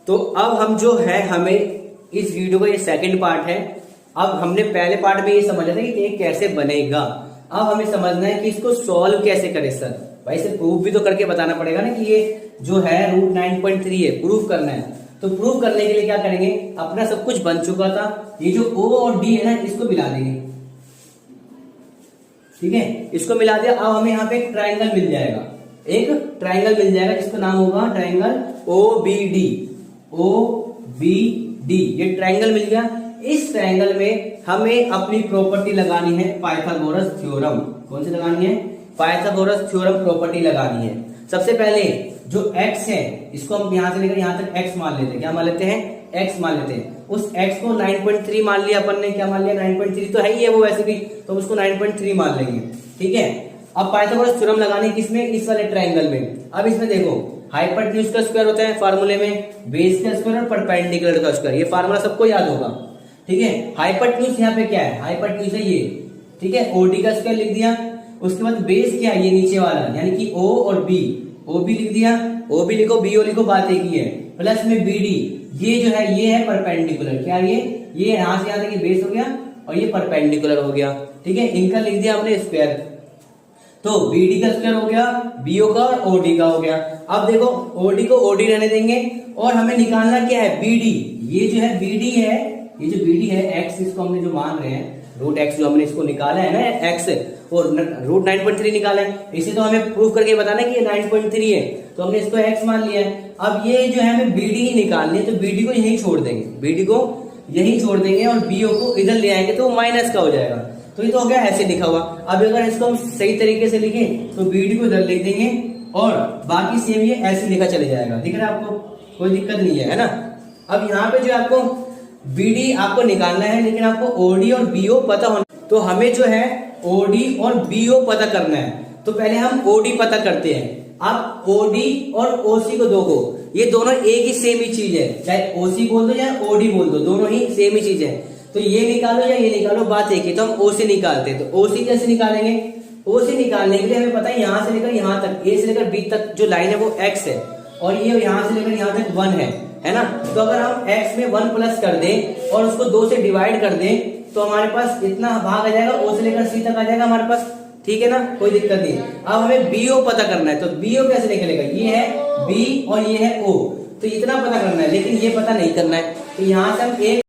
तो अब हम जो है हमें इस वीडियो का ये सेकंड पार्ट है। अब हमने पहले पार्ट में ये समझा था कि ये कैसे बनेगा, अब हमें समझना है कि इसको सॉल्व कैसे करें। सर भाई इसे प्रूफ भी तो करके बताना पड़ेगा ना कि ये जो है रूट 9.3 है, प्रूफ करना है। तो प्रूफ करने के लिए क्या करेंगे, अपना सब कुछ बन चुका था, ये जो ओ और डी है ना इसको मिला देंगे। ठीक है, इसको मिला दिया। अब हमें यहाँ पे एक ट्राइंगल मिल जाएगा, एक ट्राइंगल मिल जाएगा जिसका नाम होगा ट्राइंगल OBD। OBD ये ट्राइंगल मिल गया। इस ट्राइंगल में हमें अपनी प्रॉपर्टी लगानी है पाइथागोरस थ्योरम। कौन सी लगानी है, पाइथागोरस थ्योरम प्रॉपर्टी लगानी है। सबसे पहले जो x है इसको हम यहां से लेकर यहां तक x मान लेते हैं। क्या मान लेते हैं, x मान लेते हैं। उस x को 9.3 मान लिया अपन ने। क्या मान लिया, 9.3 तो है ही है वो वैसे भी, तो उसको 9.3 मान लेंगे। ठीक है, अब पाइथागोरस थ्योरम लगाने किसमें, इस वाले ट्राइंगल में। अब इसमें देखो हाइपोटेन्यूज का स्क्वायर होता है फार्मूले में, बेस का स्क्वायर और परपेंडिकुलर का स्क्वायर, ये फार्मूला सबको याद होगा। ठीक है, हाइपोटेन्यूज यहाँ पे क्या है, हाइपोटेन्यूज है ये। ठीक है, OD का स्क्वायर लिख दिया। उसके बाद बेस क्या है, ये नीचे वाला यानी कि O और B, OB लिख दिया। OB लिखो, BO लिखो, बात एक ही है। प्लस में BD, ये जो है ये है परपेंडिकुलर। क्या ये यहां से यहां तक बेस हो गया और ये परपेंडिकुलर हो गया। ठीक है, इनका लिख दिया हमने स्क्वायर। तो BD का स्क्वायर हो गया, BO का और OD का हो गया। अब देखो OD को OD रहने देंगे और हमें निकालना क्या है, BD। ये जो है BD है, ये जो BD है x, इसको हमने जो मान रहे हैं रूट x, जो हमने इसको निकाला है ना x और रूट 9.3 निकाला है, इसे तो हमें प्रूव करके बताना है कि ये 9.3 है, तो हमने इसको x मान लिया है। अब ये जो है हमें BD ही निकालनी है, तो BD को यहीं छोड़ देंगे, BD को यहीं छोड़ देंगे और BO को इधर ले आएंगे तो वो माइनस का हो जाएगा। तो ये तो हो गया ऐसे लिखा हुआ। अब अगर इसको हम सही तरीके से लिखें तो BD को इधर लिख देंगे और बाकी सेम ये ऐसे लिखा चले जाएगा। दिख रहा है आपको, कोई दिक्कत नहीं है ना। अब यहाँ पे जो आपको BD आपको निकालना है, लेकिन आपको OD और BO पता होना, तो हमें जो है OD और BO पता करना है। तो पहले हम OD पता करते हैं। अब OD और OC को दो, ये दोनों एक ही सेम ही चीज है, चाहे OC बोल दो या OD बोल दो, दोनों ही सेम ही चीज है। तो ये निकालो या ये निकालो, बात एक ही। तो हम OC निकालते हैं, तो OC कैसे निकालेंगे, OC निकालने के लिए हमें पता है यहां से लेकर यहां तक, A से लेकर B तक जो लाइन है वो x है और ये यहां से लेकर यहां तक 1 है ना। तो अगर हम x में 1 प्लस कर दें और उसको 2 से डिवाइड कर दें तो हमारे पास इतना भाग आ जाएगा, O से लेकर C तक आ जाएगा हमारे पास। ठीक है ना, कोई दिक्कत नहीं। अब हमें BO पता करना है, तो BO कैसे निकलेगा, ये है B और ये है O, तो इतना पता करना है, लेकिन ये पता नहीं करना है। तो यहां से हम एक